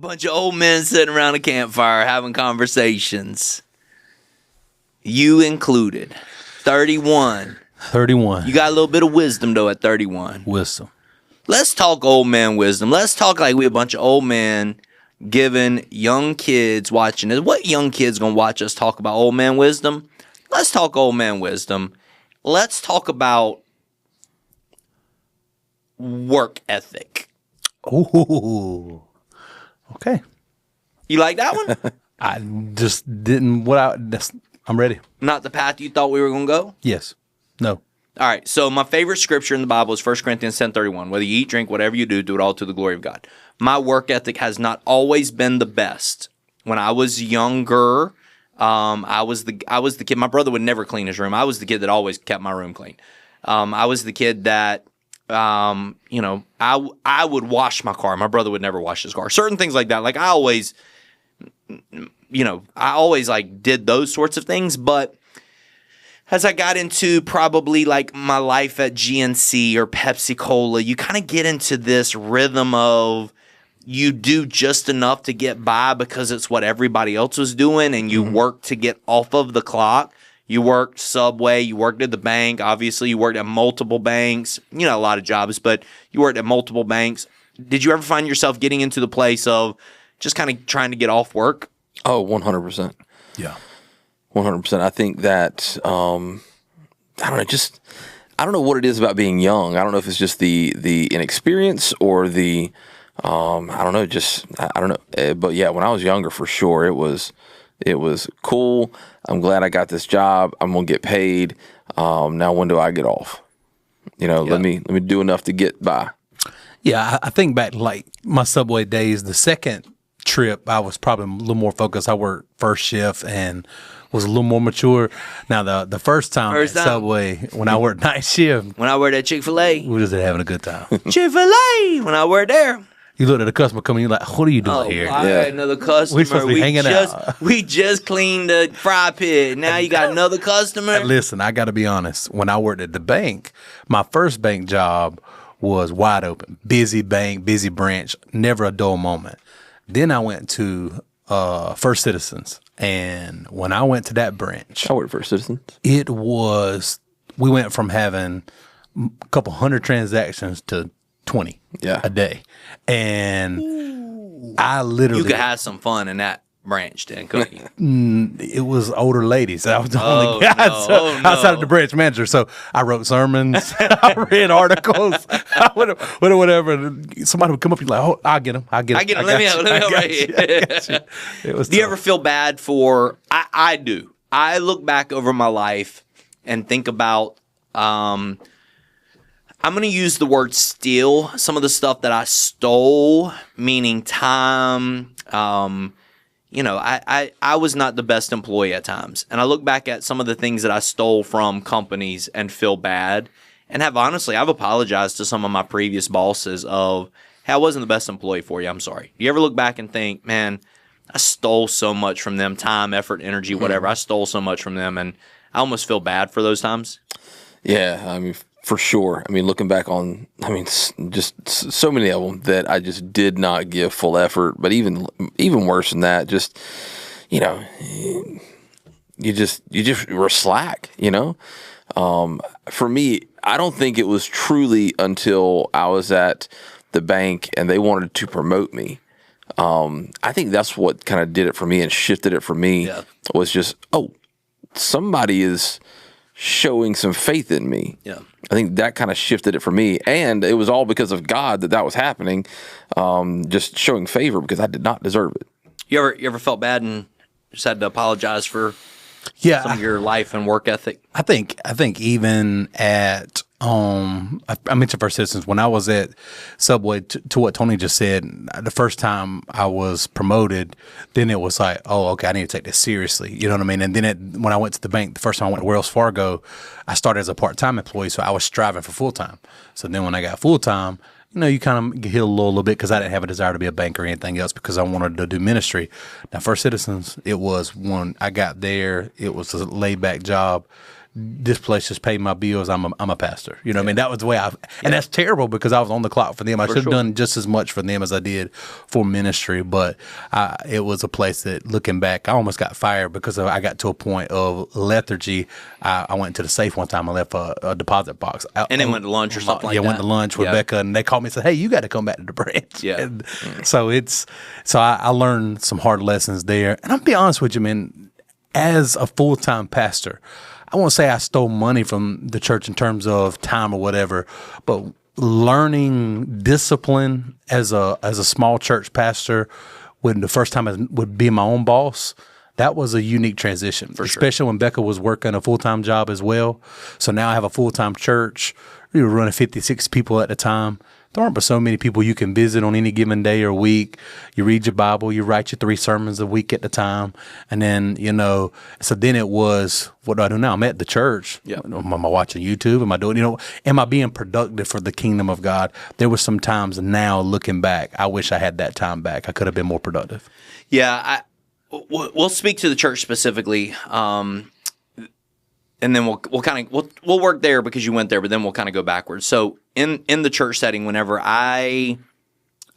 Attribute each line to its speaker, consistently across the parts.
Speaker 1: Bunch of old men sitting around a campfire having conversations. You included. 31.
Speaker 2: 31.
Speaker 1: You got a little bit of wisdom, though, at 31.
Speaker 2: Wisdom.
Speaker 1: Let's talk old man wisdom. Let's talk like we a bunch of old men giving young kids watching this. What young kids going to watch us talk about old man wisdom? Let's talk old man wisdom. Let's talk about work ethic.
Speaker 2: Ooh. Okay.
Speaker 1: You like that one?
Speaker 2: I just didn't. I'm ready.
Speaker 1: Not the path you thought we were going to go?
Speaker 2: Yes. No.
Speaker 1: All right. So my favorite scripture in the Bible is 1 Corinthians 10:31. Whether you eat, drink, whatever you do, do it all to the glory of God. My work ethic has not always been the best. When I was younger, I was the kid. My brother would never clean his room. I was the kid that always kept my room clean. I was the kid that I would wash my car. My brother would never wash his car. Certain things like that. Like I always like did those sorts of things. But as I got into probably like my life at GNC or Pepsi Cola, you kind of get into this rhythm of you do just enough to get by because it's what everybody else was doing, and you work to get off of the clock. You worked Subway, you worked at the bank. Obviously, you worked at multiple banks. You know, a lot of jobs, but you worked at multiple banks. Did you ever find yourself getting into the place of just kind of trying to get off work?
Speaker 3: Oh, 100%.
Speaker 2: Yeah.
Speaker 3: 100%. I think that, I don't know what it is about being young. I don't know if it's just the inexperience or the, I don't know. But yeah, when I was younger, for sure, it was cool. I'm glad I got this job. I'm going to get paid. Now when do I get off? Let me do enough to get by.
Speaker 2: Yeah, I think back to like my Subway days. The second trip, I was probably a little more focused. I worked first shift and was a little more mature. Now the first time at Subway, when I worked night shift,
Speaker 1: when I worked at Chick-fil-A,
Speaker 2: we were just having a good time.
Speaker 1: Chick-fil-A, when I worked there.
Speaker 2: You look at the customer coming, you're like, what are you doing here?
Speaker 1: I had another customer.
Speaker 2: We're supposed to be hanging out.
Speaker 1: We just cleaned the fry pit. Now you got another customer.
Speaker 2: Listen, I got to be honest. When I worked at the bank, my first bank job was wide open. Busy bank, busy branch, never a dull moment. Then I went to First Citizens. And when I went to that branch,
Speaker 3: I worked for Citizens.
Speaker 2: We went from having a couple hundred transactions to 20 a day. And I literally...
Speaker 1: You could have some fun in that branch then, couldn't you?
Speaker 2: It was older ladies. I was the only guy outside of the branch manager. So I wrote sermons. I read articles. Whatever. Somebody would come up and be like, oh, I'll get them. Let me help right here. Do
Speaker 1: you ever feel bad for... I do. I look back over my life and think about... I'm going to use the word steal. Some of the stuff that I stole, meaning time. I was not the best employee at times. And I look back at some of the things that I stole from companies and feel bad. And I've apologized to some of my previous bosses of, hey, I wasn't the best employee for you. I'm sorry. You ever look back and think, man, I stole so much from them, time, effort, energy, whatever. I stole so much from them. And I almost feel bad for those times.
Speaker 3: Yeah, I mean, for sure. I mean, looking back on, just so many of them that I just did not give full effort. But even worse than that, just, you just were slack, For me, I don't think it was truly until I was at the bank and they wanted to promote me. I think that's what kind of did it for me and shifted it for me was just, somebody is showing some faith in me. Yeah. I think that kind of shifted it for me. And it was all because of God that was happening, just showing favor because I did not deserve it.
Speaker 1: You ever felt bad and just had to apologize for some of your life and work ethic?
Speaker 2: I think even at I mentioned First Citizens. When I was at Subway, to what Tony just said, the first time I was promoted, then it was like, oh, okay, I need to take this seriously. You know what I mean? And then when I went to the bank, the first time I went to Wells Fargo, I started as a part-time employee, so I was striving for full-time. So then when I got full-time, you kind of heal a little bit because I didn't have a desire to be a banker or anything else because I wanted to do ministry. Now, First Citizens, it was when I got there, it was a laid-back job. this place just paid my bills. I'm a pastor. You know what I mean? That was the way and that's terrible because I was on the clock for them. I should have done just as much for them as I did for ministry. But it was a place that, looking back, I almost got fired because I got to a point of lethargy. I went to the safe one time. I left a deposit box.
Speaker 1: And then went to lunch or something like that.
Speaker 2: Yeah, went to lunch with Becca, and they called me and said, "Hey, you got to come back to the branch."
Speaker 1: Yeah.
Speaker 2: And so I learned some hard lessons there. And I'll be honest with you, man, as a full-time pastor, I won't say I stole money from the church in terms of time or whatever, but learning discipline as a small church pastor, when the first time I would be my own boss, that was a unique transition, especially when Becca was working a full-time job as well. So now I have a full-time church. We were running 56 people at the time. There aren't but so many people you can visit on any given day or week. You read your Bible, you write your 3 sermons a week at the time. And then, so then it was, what do I do now? I'm at the church.
Speaker 1: Yeah.
Speaker 2: Am I watching YouTube? Am I doing, am I being productive for the kingdom of God? There were some times now, looking back, I wish I had that time back. I could have been more productive.
Speaker 1: Yeah, we'll speak to the church specifically, and then we'll work there because you went there, but then we'll kind of go backwards. So in the church setting, whenever I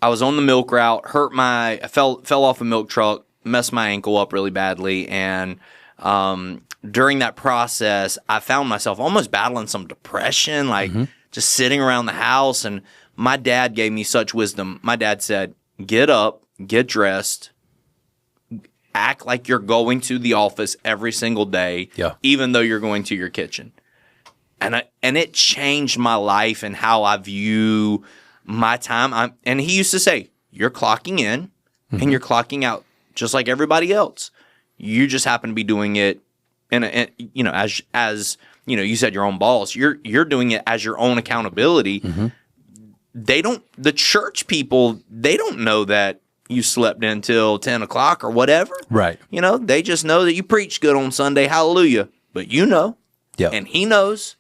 Speaker 1: was on the milk route, I fell off a milk truck, messed my ankle up really badly, and during that process, I found myself almost battling some depression, like just sitting around the house. And my dad gave me such wisdom. My dad said, "Get up, get dressed, act like you're going to the office every single day, even though you're going to your kitchen." And it changed my life and how I view my time. And he used to say, "You're clocking in and you're clocking out just like everybody else. You just happen to be doing it as you said, your own boss. You're doing it as your own accountability." The church people, they don't know that you slept until 10 o'clock or whatever.
Speaker 2: Right.
Speaker 1: They just know that you preach good on Sunday. Hallelujah. But and he knows,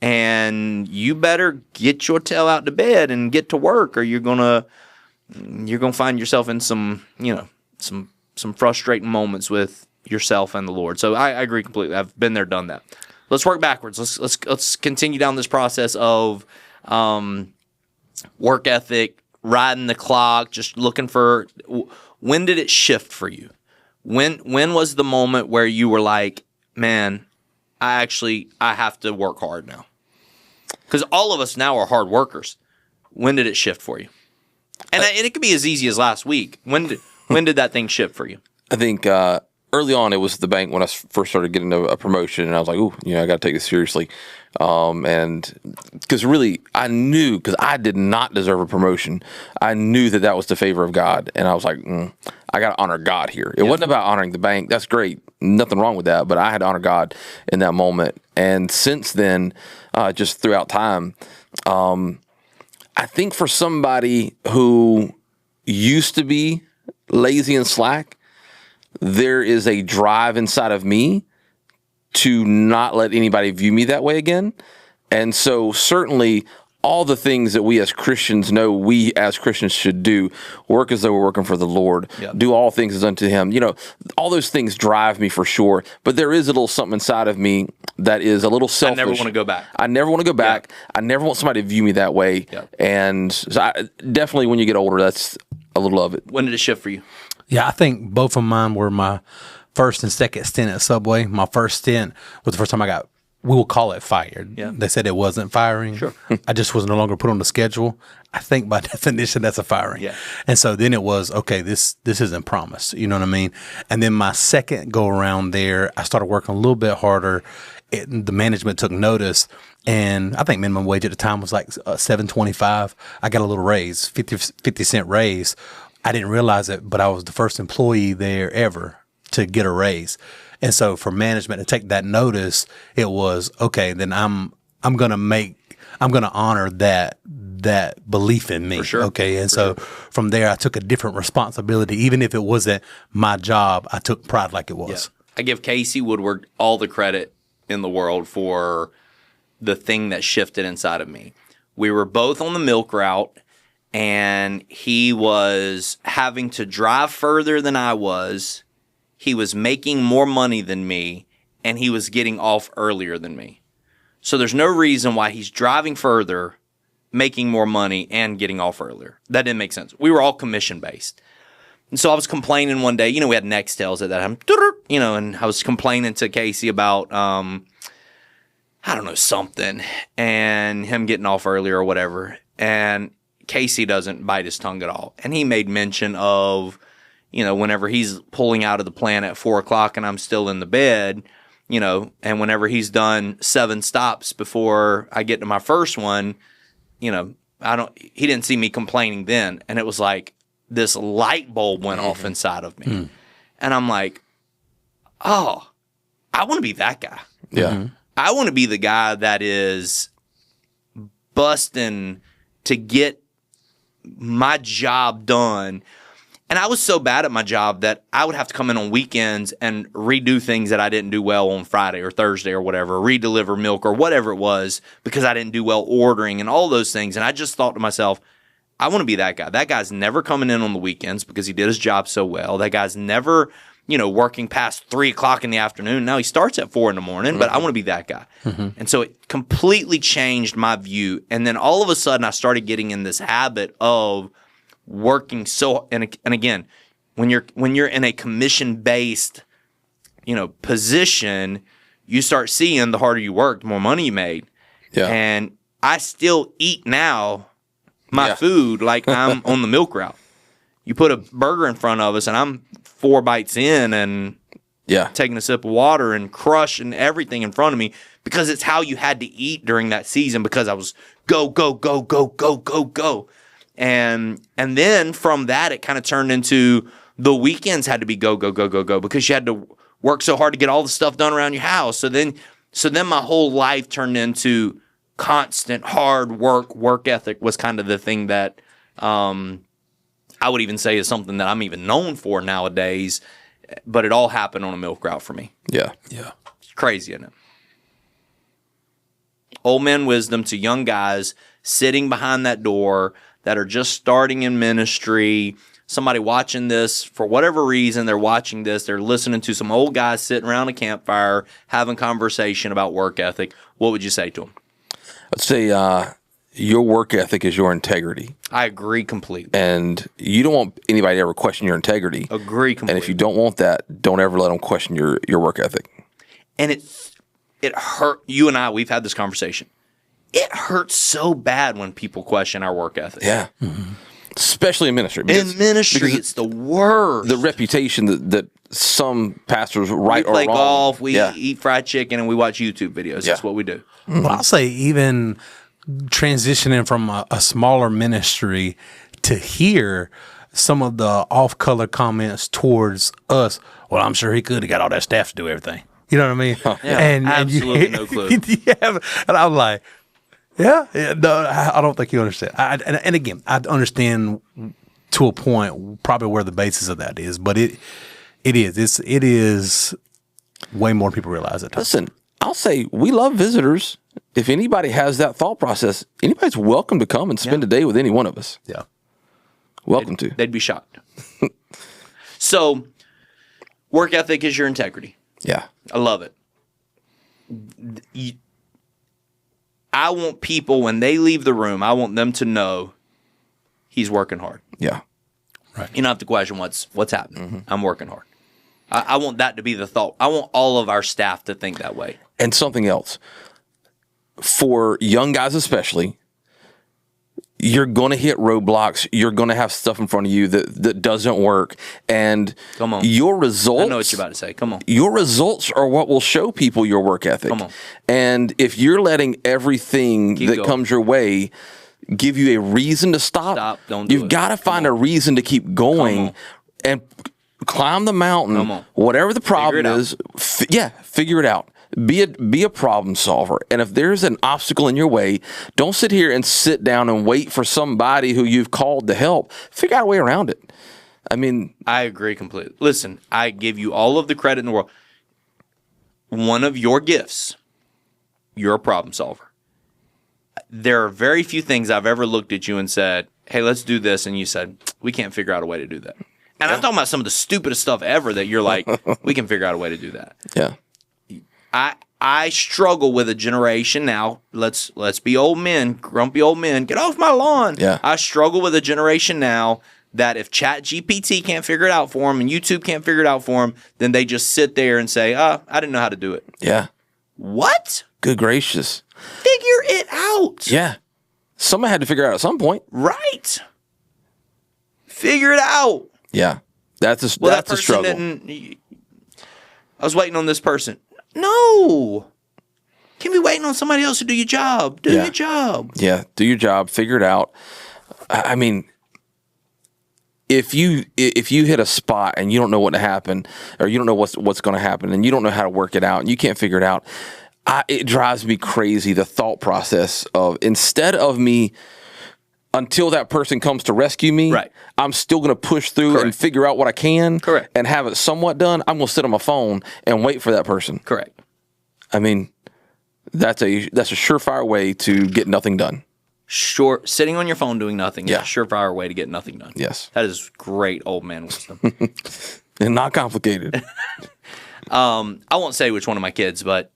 Speaker 1: and you better get your tail out to bed and get to work, or you're gonna find yourself in some frustrating moments with yourself and the Lord. So I agree completely. I've been there, done that. Let's work backwards. Let's continue down this process of work ethic, riding the clock, just looking for, when did it shift for you? When was the moment where you were like, man, I have to work hard now? Because all of us now are hard workers. When did it shift for you? And it could be as easy as last week. When did that thing shift for you?
Speaker 3: I think early on, it was the bank when I first started getting a promotion, and I was like, "Ooh, I got to take this seriously." And because really, I knew, because I did not deserve a promotion, I knew that was the favor of God, and I was like, I got to honor God here. It wasn't about honoring the bank. That's great, nothing wrong with that, but I had to honor God in that moment. And since then, just throughout time, I think for somebody who used to be lazy and slack, there is a drive inside of me to not let anybody view me that way again. And so certainly all the things that we as Christians know we as Christians should do, work as though we're working for the Lord, do all things as unto Him. All those things drive me for sure. But there is a little something inside of me that is a little selfish.
Speaker 1: I never want to go back.
Speaker 3: I never want to go back. I never want somebody to view me that way. And so definitely when you get older, that's a little of it.
Speaker 1: When did it shift for you?
Speaker 2: Yeah, I think both of mine were my first and second stint at Subway. My first stint was the first time I got, we will call it, fired.
Speaker 1: Yeah.
Speaker 2: They said it wasn't firing.
Speaker 1: Sure.
Speaker 2: I just was no longer put on the schedule. I think by definition that's a firing.
Speaker 1: Yeah.
Speaker 2: And so then it was, okay, this isn't promised. You know what I mean? And then my second go around there, I started working a little bit harder. The management took notice, and I think minimum wage at the time was like $7.25. I got a little raise, 50-cent raise. I didn't realize it, but I was the first employee there ever to get a raise. And so for management to take that notice, it was, okay, then I'm going to honor that belief in me.
Speaker 1: For sure.
Speaker 2: Okay. And so from there, I took a different responsibility. Even if it wasn't my job, I took pride like it was.
Speaker 1: Yeah. I give Casey Woodward all the credit in the world for the thing that shifted inside of me. We were both on the milk route, and he was having to drive further than I was. He was making more money than me, and he was getting off earlier than me. So there's no reason why he's driving further, making more money, and getting off earlier. That didn't make sense. We were all commission-based. And so I was complaining one day. We had Nextels at that time. And I was complaining to Casey about, I don't know, something, and him getting off earlier or whatever. And Casey doesn't bite his tongue at all. And he made mention of, whenever he's pulling out of the plant at 4 o'clock and I'm still in the bed, and whenever he's done 7 stops before I get to my first one, he didn't see me complaining then. And it was like this light bulb went off inside of me. And I'm like, oh, I want to be that guy.
Speaker 3: Yeah.
Speaker 1: I want to be the guy that is busting to get my job done. And I was so bad at my job that I would have to come in on weekends and redo things that I didn't do well on Friday or Thursday or whatever, redeliver milk or whatever it was, because I didn't do well ordering and all those things. And I just thought to myself, I want to be that guy. That guy's never coming in on the weekends because he did his job so well. That guy's never, working past 3 o'clock in the afternoon. Now he starts at 4 in the morning, but I want to be that guy. And so it completely changed my view. And then all of a sudden I started getting in this habit of working and again, when you're in a commission-based, position, you start seeing the harder you worked, the more money you made.
Speaker 3: Yeah.
Speaker 1: And I still eat now my food like I'm on the milk route. You put a burger in front of us and I'm 4 bites in and taking a sip of water and crushing everything in front of me because it's how you had to eat during that season, because I was go, go, go, go, go, go, go. And then from that, it kind of turned into the weekends had to be go, go, go, go, go, because you had to work so hard to get all the stuff done around your house. So then my whole life turned into constant hard work ethic was kind of the thing that I would even say is something that I'm even known for nowadays. But it all happened on a milk route for me.
Speaker 3: Yeah.
Speaker 1: It's crazy, isn't it? Old man wisdom to young guys sitting behind that door that are just starting in ministry. Somebody watching this, for whatever reason, they're watching this. They're listening to some old guys sitting around a campfire having conversation about work ethic. What would you say to them?
Speaker 3: I'd say your work ethic is your integrity.
Speaker 1: I agree completely.
Speaker 3: And you don't want anybody to ever question your integrity.
Speaker 1: Agree completely.
Speaker 3: And if you don't want that, don't ever let them question your work ethic.
Speaker 1: And it hurt. You and I, we've had this conversation. It hurts so bad when people question our work ethic.
Speaker 3: Yeah. Especially in ministry.
Speaker 1: In ministry, it's the worst.
Speaker 3: The reputation that some pastors right or wrong.
Speaker 1: We play golf, we eat fried chicken, and we watch YouTube videos. That's what we do.
Speaker 2: Well, I'll say even transitioning from a smaller ministry to hear some of the off-color comments towards us. Well, I'm sure he could have got all that staff to do everything. You know what I mean?
Speaker 1: Yeah, absolutely no clue.
Speaker 2: And I'm like, no, I don't think you understand. And again, I understand to a point probably where the basis of that is, but it is way more than people realize at times.
Speaker 3: Listen, I'll say we love visitors. If anybody has that thought process, anybody's welcome to come and spend a day with any one of us.
Speaker 2: Yeah.
Speaker 3: Welcome to.
Speaker 1: They'd be shocked. So, work ethic is your integrity.
Speaker 3: Yeah.
Speaker 1: I love it. I want people, when they leave the room, I want them to know he's working hard.
Speaker 3: Yeah.
Speaker 2: Right.
Speaker 1: You don't have to question what's happening. I'm working hard. I want that to be the thought. I want all of our staff to think that way.
Speaker 3: And something else. For young guys especially, you're going to hit roadblocks. You're going to have stuff in front of you that doesn't work. And
Speaker 1: Come on.
Speaker 3: Your results.
Speaker 1: I know what you're about to say. Come on.
Speaker 3: Your results are what will show people your work ethic.
Speaker 1: Come on.
Speaker 3: And if you're letting everything
Speaker 1: Keep
Speaker 3: that
Speaker 1: going.
Speaker 3: comes your way give you a reason to stop,
Speaker 1: don't do
Speaker 3: you've
Speaker 1: it.
Speaker 3: got to find a reason to keep going and climb the mountain.
Speaker 1: Come on.
Speaker 3: Whatever the problem
Speaker 1: Figure it
Speaker 3: is, figure it out. Be a problem solver. And if there's an obstacle in your way, don't sit down and wait for somebody who you've called to help. Figure out a way around it. I mean,
Speaker 1: I agree completely. Listen, I give you all of the credit in the world. One of your gifts, you're a problem solver. There are very few things I've ever looked at you and said, hey, let's do this. And you said, we can't figure out a way to do that. And I'm talking about some of the stupidest stuff ever that you're like, we can figure out a way to do that.
Speaker 3: yeah.
Speaker 1: I struggle with a generation now. Let's be old men, grumpy old men. Get off my lawn.
Speaker 3: Yeah.
Speaker 1: I struggle with a generation now that if Chat GPT can't figure it out for them and YouTube can't figure it out for them, then they just sit there and say, I didn't know how to do it.
Speaker 3: Yeah.
Speaker 1: What?
Speaker 3: Good gracious.
Speaker 1: Figure it out.
Speaker 3: Yeah. Somebody had to figure it out at some point.
Speaker 1: Right. Figure it out.
Speaker 3: Yeah. That's a struggle.
Speaker 1: I was waiting on this person. No. Can't be waiting on somebody else to do your job. Do your job.
Speaker 3: Yeah. Do your job. Figure it out. I mean, if you hit a spot and you don't know what to happen, or you don't know what's going to happen, and you don't know how to work it out, and you can't figure it out, it drives me crazy, the thought process of, instead of me, until that person comes to rescue me,
Speaker 1: right,
Speaker 3: I'm still going to push through and figure out what I can, and have it somewhat done. I'm going to sit on my phone and wait for that person.
Speaker 1: Correct.
Speaker 3: I mean, that's a surefire way to get nothing done.
Speaker 1: Sitting on your phone doing nothing is a surefire way to get nothing done.
Speaker 3: Yes.
Speaker 1: That is great old man wisdom.
Speaker 3: And not complicated.
Speaker 1: I won't say which one of my kids, but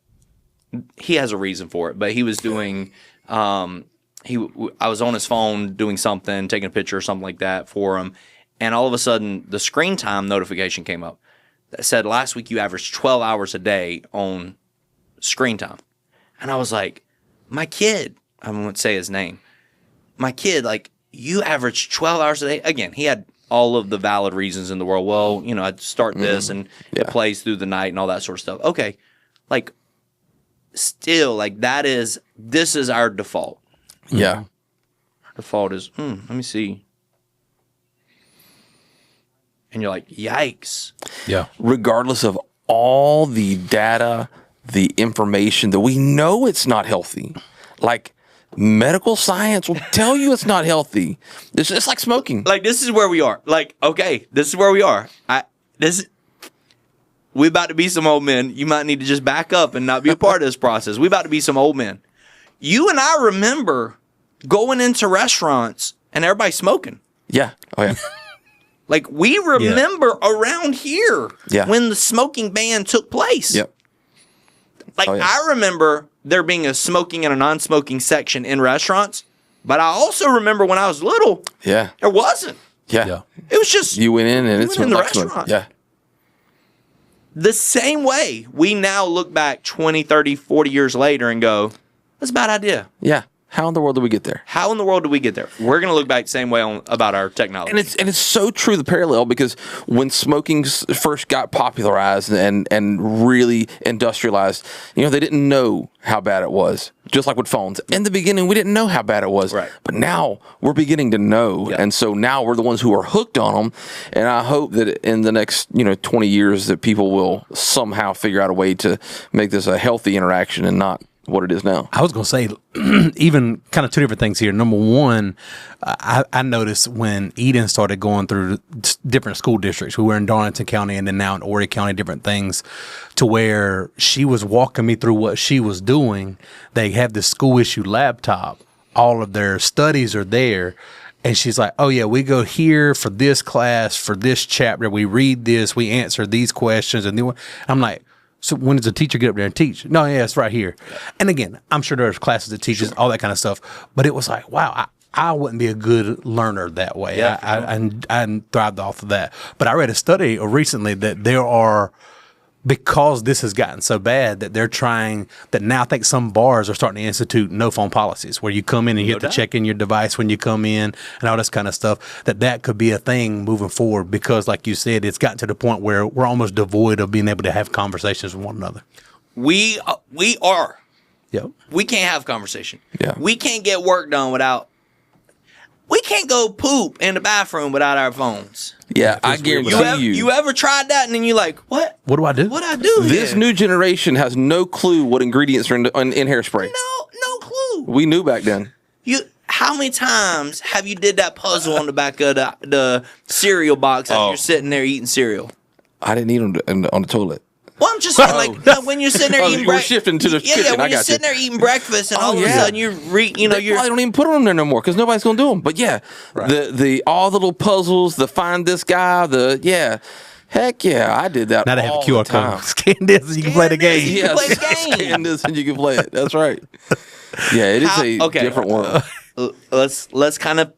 Speaker 1: he has a reason for it. But he was doing, I was on his phone doing something, taking a picture or something like that for him. And all of a sudden, the screen time notification came up that said, last week you averaged 12 hours a day on screen time. And I was like, my kid, I won't say his name. My kid, like, you average 12 hours a day. Again, he had all of the valid reasons in the world. Well, I'd start this and it plays through the night and all that sort of stuff. Okay. Like, still, like, this is our default.
Speaker 3: Yeah.
Speaker 1: Our default is, let me see. And you're like, yikes.
Speaker 2: Yeah.
Speaker 3: Regardless of all the data, the information that we know it's not healthy, like, medical science will tell you it's not healthy. It's like smoking.
Speaker 1: Like, this is where we are. Like, okay, this is where we are. We about to be some old men. You might need to just back up and not be a part of this process. We about to be some old men. You and I remember going into restaurants and everybody smoking.
Speaker 3: Yeah. Oh, yeah.
Speaker 1: Like, we remember around here when the smoking ban took place.
Speaker 3: Yep.
Speaker 1: Like, I remember there being a smoking and a non-smoking section in restaurants, but I also remember when I was little, there wasn't.
Speaker 3: Yeah.
Speaker 1: It was just
Speaker 3: you went in and it's
Speaker 1: in the restaurant.
Speaker 3: Yeah.
Speaker 1: The same way we now look back 20, 30, 40 years later and go, that's a bad idea.
Speaker 3: Yeah. How in the world did we get there?
Speaker 1: How in the world did we get there? We're going to look back the same way about our technology.
Speaker 3: And it's so true, the parallel, because when smoking first got popularized and really industrialized, they didn't know how bad it was. Just like with phones. In the beginning, we didn't know how bad it was.
Speaker 1: Right.
Speaker 3: But now we're beginning to know.
Speaker 1: Yep.
Speaker 3: And so now we're the ones who are hooked on them. And I hope that in the next 20 years that people will somehow figure out a way to make this a healthy interaction and not what it is now.
Speaker 2: I was going to say, even kind of two different things here. Number one, I noticed when Eden started going through different school districts, we were in Darlington County and then now in Horry County, different things, to where she was walking me through what she was doing. They have this school issue laptop. All of their studies are there. And she's like, oh, yeah, we go here for this class, for this chapter. We read this. We answer these questions. And then I'm like, so when does the teacher get up there and teach? No, yeah, it's right here. And again, I'm sure there's classes that teaches all that kind of stuff. But it was like, wow, I wouldn't be a good learner that way.
Speaker 1: Yeah,
Speaker 2: I thrived off of that. But I read a study recently that there are, because this has gotten so bad, that they're trying, that now I think some bars are starting to institute no phone policies, where you come in and you have to check in your device when you come in and all this kind of stuff, that could be a thing moving forward, because like you said, it's gotten to the point where we're almost devoid of being able to have conversations with one another.
Speaker 1: We are.
Speaker 2: Yep.
Speaker 1: We can't have conversation.
Speaker 3: Yeah.
Speaker 1: We can't get work done without. We can't go poop in the bathroom without our phones.
Speaker 3: Yeah, I guarantee
Speaker 1: you ever tried that and then you're like, what?
Speaker 2: What do I do?
Speaker 1: What do I do
Speaker 3: This
Speaker 1: here?
Speaker 3: new generation has no clue what ingredients are in hairspray.
Speaker 1: No clue.
Speaker 3: We knew back then.
Speaker 1: How many times have you did that puzzle on the back of the cereal box as you're sitting there eating cereal?
Speaker 3: I didn't eat on the toilet.
Speaker 1: Well, I'm just saying, like, when you're sitting there eating breakfast.
Speaker 3: We're shifting to the kitchen.
Speaker 1: Yeah, when you're sitting there eating breakfast and all of a sudden
Speaker 3: they
Speaker 1: you're
Speaker 3: probably don't even put them there no more because nobody's gonna do them. But yeah, the all the little puzzles, the find this guy, Heck yeah, I did that
Speaker 2: Now they have a
Speaker 3: all
Speaker 2: QR
Speaker 3: the time.
Speaker 2: code. Scan this and you can play the game.
Speaker 1: You can play the game.
Speaker 3: Scan this and you can play it. That's right. Yeah, it is a different world.
Speaker 1: Let's kind of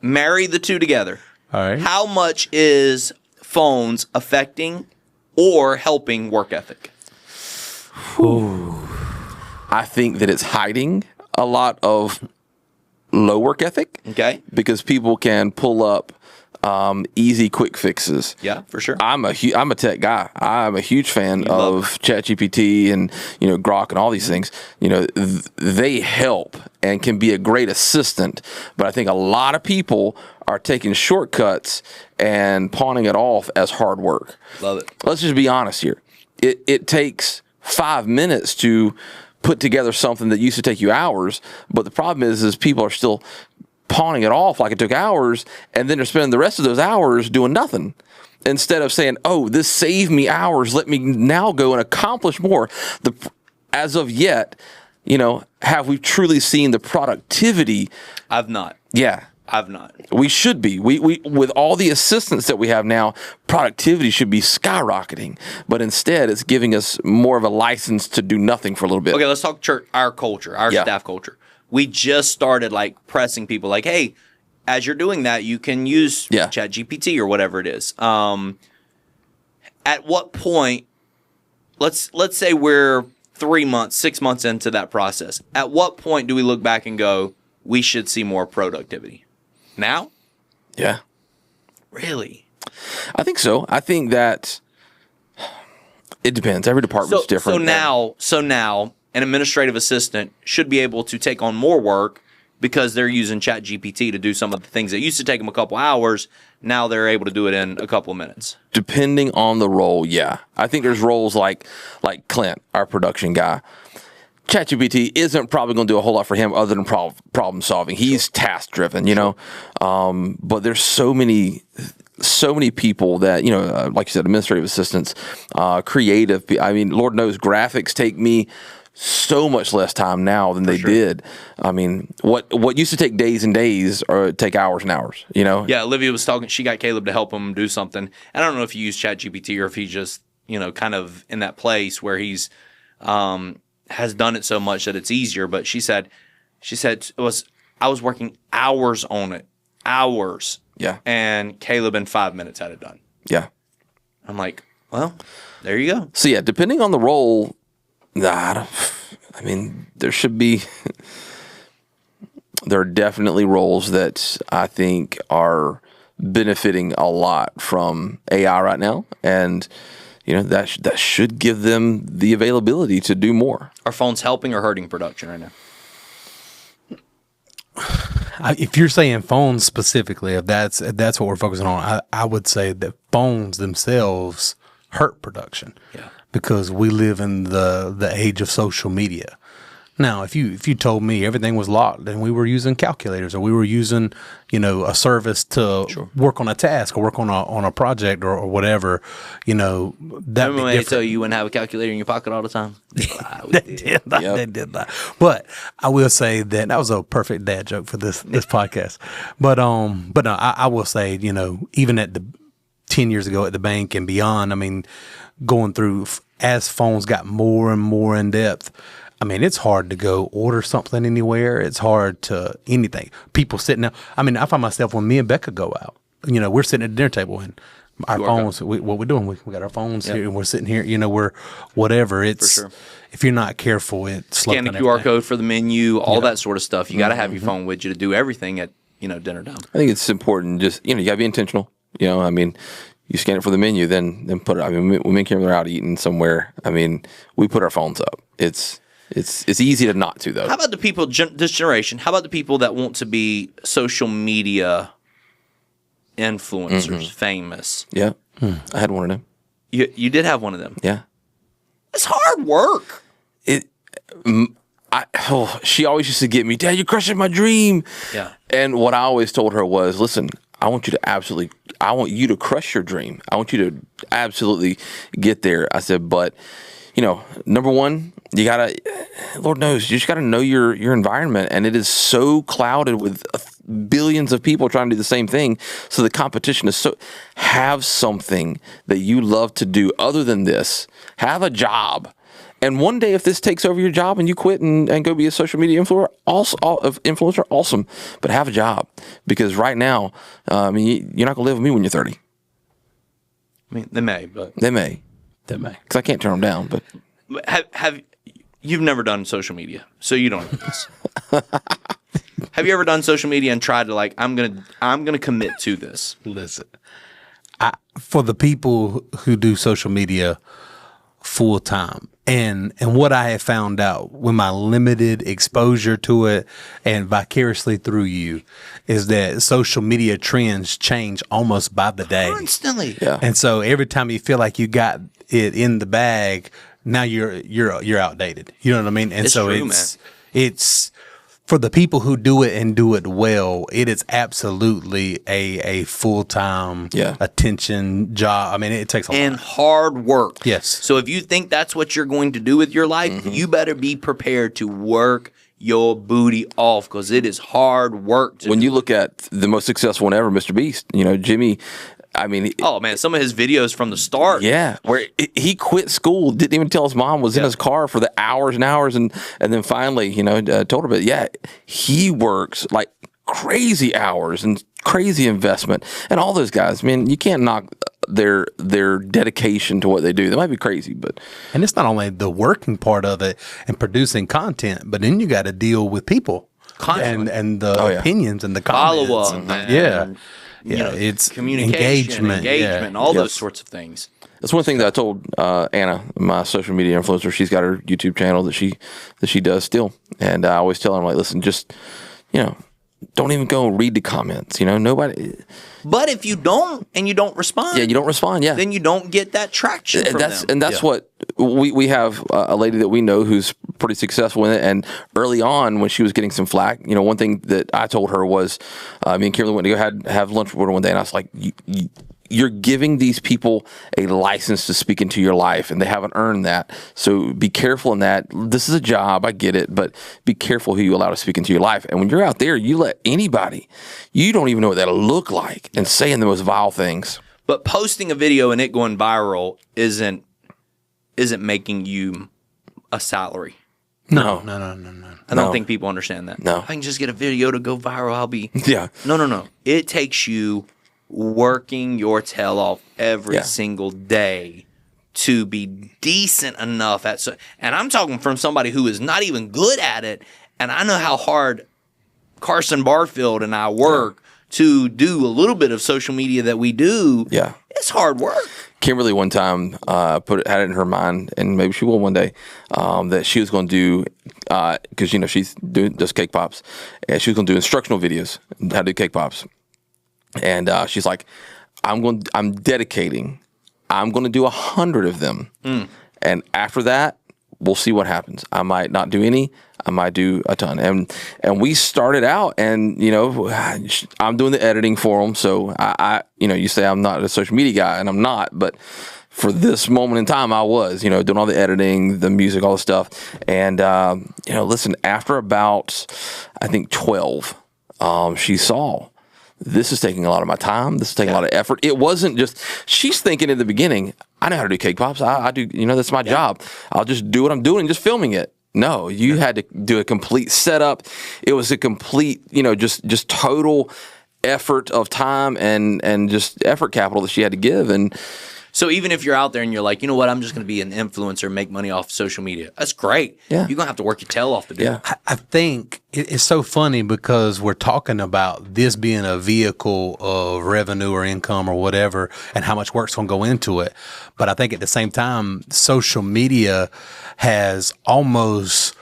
Speaker 1: marry the two together.
Speaker 2: All right.
Speaker 1: How much is phones affecting or helping work ethic?
Speaker 3: I think that it's hiding a lot of low work ethic.
Speaker 1: Okay.
Speaker 3: Because people can pull up easy, quick fixes.
Speaker 1: Yeah, for sure.
Speaker 3: I'm a tech guy. I'm a huge fan of ChatGPT and Grok and all these things. They help and can be a great assistant. But I think a lot of people are taking shortcuts and pawning it off as hard work.
Speaker 1: Love it.
Speaker 3: Let's just be honest here. It takes 5 minutes to put together something that used to take you hours. But the problem is people are still pawning it off like it took hours, and then they're spending the rest of those hours doing nothing instead of saying, oh, this saved me hours, let me now go and accomplish more. As of yet, have we truly seen the productivity?
Speaker 1: I've not.
Speaker 3: Yeah,
Speaker 1: I've not.
Speaker 3: we should be. We with all the assistance that we have now, productivity should be skyrocketing, but instead it's giving us more of a license to do nothing for a little bit.
Speaker 1: Okay, let's talk church, our culture, our staff culture. We just started pressing people hey, as you're doing that, you can use ChatGPT or whatever it is. At what point, let's say we're 3 months, 6 months into that process. At what point do we look back and go, we should see more productivity? Now?
Speaker 3: Yeah.
Speaker 1: Really?
Speaker 3: I think so. I think that it depends. Every department's different.
Speaker 1: So now an administrative assistant should be able to take on more work because they're using ChatGPT to do some of the things that used to take them a couple hours. Now they're able to do it in a couple of minutes.
Speaker 3: Depending on the role, yeah. I think there's roles like Clint, our production guy. ChatGPT isn't probably going to do a whole lot for him other than problem solving. He's task driven, but there's so many people that, like you said, administrative assistants, creative. I mean, Lord knows graphics take me so much less time now than they did. I mean, what used to take days and days or take hours and hours,
Speaker 1: Yeah, Olivia was talking. She got Caleb to help him do something. I don't know if he used ChatGPT or if he just, kind of in that place where he's has done it so much that it's easier. But she said I was working hours on it, hours.
Speaker 3: Yeah.
Speaker 1: And Caleb in 5 minutes had it done.
Speaker 3: Yeah.
Speaker 1: I'm like, well, there you go.
Speaker 3: So yeah, depending on the role. I mean, there are definitely roles that I think are benefiting a lot from AI right now, and that should give them the availability to do more.
Speaker 1: Are phones helping or hurting production right now?
Speaker 2: If you're saying phones specifically, if that's what we're focusing on, I would say that phones themselves hurt production.
Speaker 1: Yeah.
Speaker 2: Because we live in the age of social media. Now, if you told me everything was locked and we were using calculators or we were using, a service to work on a task or work on a project or whatever, that
Speaker 1: Remember when they tell you wouldn't have a calculator in your pocket all the time?
Speaker 2: They did that. But I will say that was a perfect dad joke for this podcast. But no, I will say, even at the 10 years ago at the bank and beyond, I mean, going through as phones got more and more in depth, I mean, it's hard to go order something anywhere. It's hard to anything. People sitting out. I mean, I find myself when me and Becca go out, we're sitting at the dinner table and our phones, what we're doing, we got our phones here and we're sitting here, we're whatever. It's, if you're not careful, it's
Speaker 1: scan the QR code for the menu, all that sort of stuff. You got to have your phone with you to do everything at, dinner time. I
Speaker 3: think it's important. Just, you got to be intentional. I mean, you scan it for the menu, then put it. I mean, when me and Cameron are out eating somewhere, I mean, we put our phones up. It's easy to not to, though.
Speaker 1: How about the people, this generation, how about the people that want to be social media influencers, famous?
Speaker 3: Yeah. I had one of them.
Speaker 1: You did have one of them?
Speaker 3: Yeah.
Speaker 1: It's hard work.
Speaker 3: She always used to get me, Dad, you're crushing my dream.
Speaker 1: Yeah.
Speaker 3: And what I always told her was, listen, I want you to crush your dream. I want you to absolutely get there. I said, but, number one, you gotta, Lord knows, you just gotta know your environment. And it is so clouded with billions of people trying to do the same thing. So the competition is so. Have something that you love to do other than this. Have a job. And one day, if this takes over your job and you quit and go be a social media influencer, awesome. But have a job, because right now, you're not gonna live with me when you're 30.
Speaker 1: I mean, they may, but
Speaker 3: They may,
Speaker 2: That may.
Speaker 3: because I can't turn them down. But
Speaker 1: have you've never done social media, so you don't know this. Have you ever done social media and tried to like, I'm gonna commit to this?
Speaker 2: Listen, for the people who do social media full time, and what I have found out with my limited exposure to it and vicariously through you is that social media trends change almost by the day.
Speaker 1: Constantly.
Speaker 3: yeah,
Speaker 2: And so every time you feel like you got it in the bag, now you're outdated. You know what I mean? And
Speaker 1: It's
Speaker 2: so
Speaker 1: true,
Speaker 2: it's for the people who do it and do it well, it is absolutely a full-time attention job. I mean, it takes a
Speaker 1: And
Speaker 2: lot.
Speaker 1: hard work.
Speaker 2: Yes.
Speaker 1: So if you think that's what you're going to do with your life, you better be prepared to work your booty off, because it is hard work.
Speaker 3: when you look at the most successful one ever, Mr. Beast, Jimmy. I mean,
Speaker 1: oh man, some of his videos from the start.
Speaker 3: yeah, where he quit school, didn't even tell his mom, was in his car for the hours and hours, and then finally, told her. But yeah, he works like crazy hours and crazy investment, and all those guys. I mean, you can't knock their dedication to what they do. They might be crazy, but
Speaker 2: And it's not only the working part of it and producing content, but then you got to deal with people
Speaker 1: Constantly.
Speaker 2: and the opinions and the comments.
Speaker 1: Follow-up
Speaker 2: and
Speaker 1: and,
Speaker 2: it's
Speaker 1: communication, engagement,
Speaker 2: yeah.
Speaker 1: all those sorts of things.
Speaker 3: that's one thing that I told Anna, my social media influencer. She's got her YouTube channel that she does still, and I always tell her, I'm like, listen, just don't even go and read the comments. Nobody.
Speaker 1: But if you don't and you don't respond,
Speaker 3: Yeah, you don't respond. Yeah,
Speaker 1: then you don't get that traction from them.
Speaker 3: And that's what we have a lady that we know who's pretty successful in it. And early on, when she was getting some flack, one thing that I told her was, me and Kimberly went to go have lunch with her one day, and I was like, you're giving these people a license to speak into your life, and they haven't earned that. So be careful in that. This is a job, I get it, but be careful who you allow to speak into your life. And when you're out there, you let anybody, you don't even know what that'll look like, and saying the most vile things.
Speaker 1: But posting a video and it going viral isn't making you a salary.
Speaker 2: No.
Speaker 1: I don't think people understand that.
Speaker 3: No.
Speaker 1: I can just get a video to go viral. I'll be
Speaker 3: Yeah.
Speaker 1: No. It takes you working your tail off every
Speaker 3: Yeah.
Speaker 1: single day to be decent enough at and I'm talking from somebody who is not even good at it, and I know how hard Carson Barfield and I work to do a little bit of social media that we do.
Speaker 3: Yeah.
Speaker 1: It's hard work.
Speaker 3: Kimberly one time had it in her mind, and maybe she will one day, that she was going to do, because she's does cake pops, and she was going to do instructional videos on how to do cake pops. And she's like, I'm going to do 100 of them, and after that, we'll see what happens. I might not do any. I might do a ton. And we started out, and I'm doing the editing for them. So I you say I'm not a social media guy, and I'm not, but for this moment in time, I was, doing all the editing, the music, all the stuff. And listen, after about, I think 12, she saw, this is taking a lot of my time. This is taking a lot of effort. It wasn't just, she's thinking in the beginning, I know how to do cake pops. I do, that's my job. I'll just do what I'm doing and just filming it. No, you had to do a complete setup. It was a complete, just total effort of time and just effort capital that she had to give. And
Speaker 1: So even if you're out there and you're like, you know what, I'm just going to be an influencer and make money off social media. That's great.
Speaker 3: Yeah.
Speaker 1: You're going to have to work your tail off to do it.
Speaker 2: I think it's so funny because we're talking about this being a vehicle of revenue or income or whatever, and how much work's going to go into it. But I think at the same time, social media has almost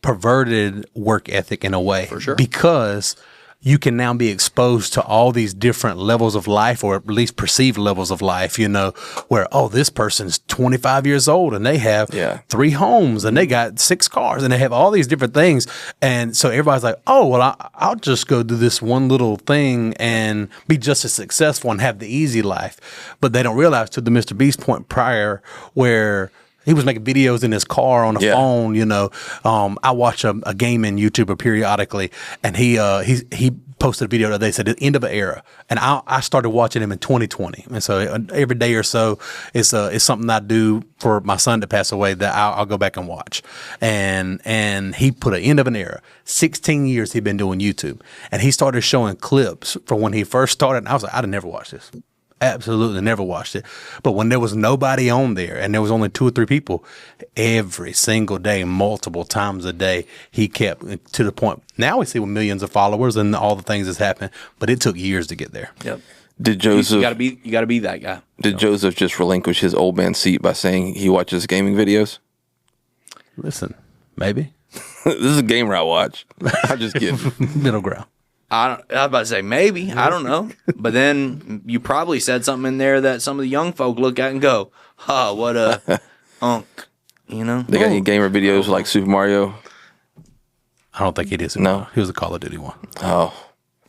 Speaker 2: perverted work ethic in a way.
Speaker 1: For sure.
Speaker 2: Because you can now be exposed to all these different levels of life, or at least perceived levels of life, where, this person's 25 years old and they have 3 homes and they got 6 cars and they have all these different things. And so everybody's like, I'll just go do this one little thing and be just as successful and have the easy life. But they don't realize, to the Mr. Beast point prior, where He was making videos in his car on a phone, you know. I watch a gaming YouTuber periodically, and he posted a video that they said the end of an era, and I started watching him in 2020, and so every day or so, it's something I do for my son to pass away that I'll go back and watch, and he put an end of an era. 16 years he'd been doing YouTube, and he started showing clips from when he first started, and I was like, I'd never watched this. Absolutely never watched it. But when there was nobody on there and there was only 2 or 3 people, every single day, multiple times a day, he kept to the point. Now we see with millions of followers and all the things that's happened, but it took years to get there.
Speaker 1: Yep.
Speaker 3: Did Joseph?
Speaker 1: You gotta be that guy.
Speaker 3: Did Joseph just relinquish his old man seat by saying he watches gaming videos?
Speaker 2: Listen, maybe.
Speaker 3: This is a gamer I watch. I'm just kidding.
Speaker 2: Middle ground.
Speaker 1: I was about to say maybe. I don't know. But then you probably said something in there that some of the young folk look at and go, "Huh, what a unk," you know?
Speaker 3: They got any gamer videos like Super Mario?
Speaker 2: I don't think he did.
Speaker 3: No.
Speaker 2: He was a Call of Duty one.
Speaker 3: Oh.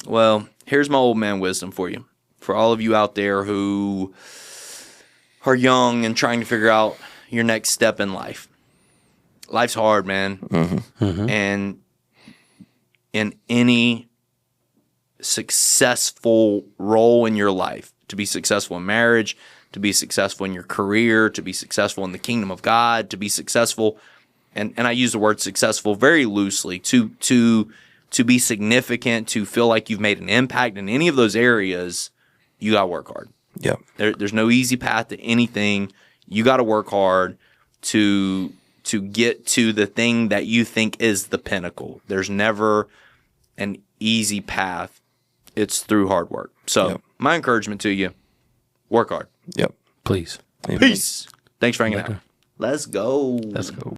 Speaker 1: Well, here's my old man wisdom for you. For all of you out there who are young and trying to figure out your next step in life. Life's hard, man.
Speaker 3: Mm-hmm.
Speaker 2: Mm-hmm.
Speaker 1: And in any successful role in your life, to be successful in marriage, to be successful in your career, to be successful in the kingdom of God, to be successful, and I use the word successful very loosely, to be significant, to feel like you've made an impact in any of those areas, you got to work hard.
Speaker 3: Yep.
Speaker 1: There's no easy path to anything. You got to work hard to get to the thing that you think is the pinnacle. There's never an easy path. It's through hard work. So my encouragement to you, work hard.
Speaker 3: Yep.
Speaker 2: Please.
Speaker 3: Amen.
Speaker 1: Peace. Thanks for hanging out. Let's go.
Speaker 2: Let's go.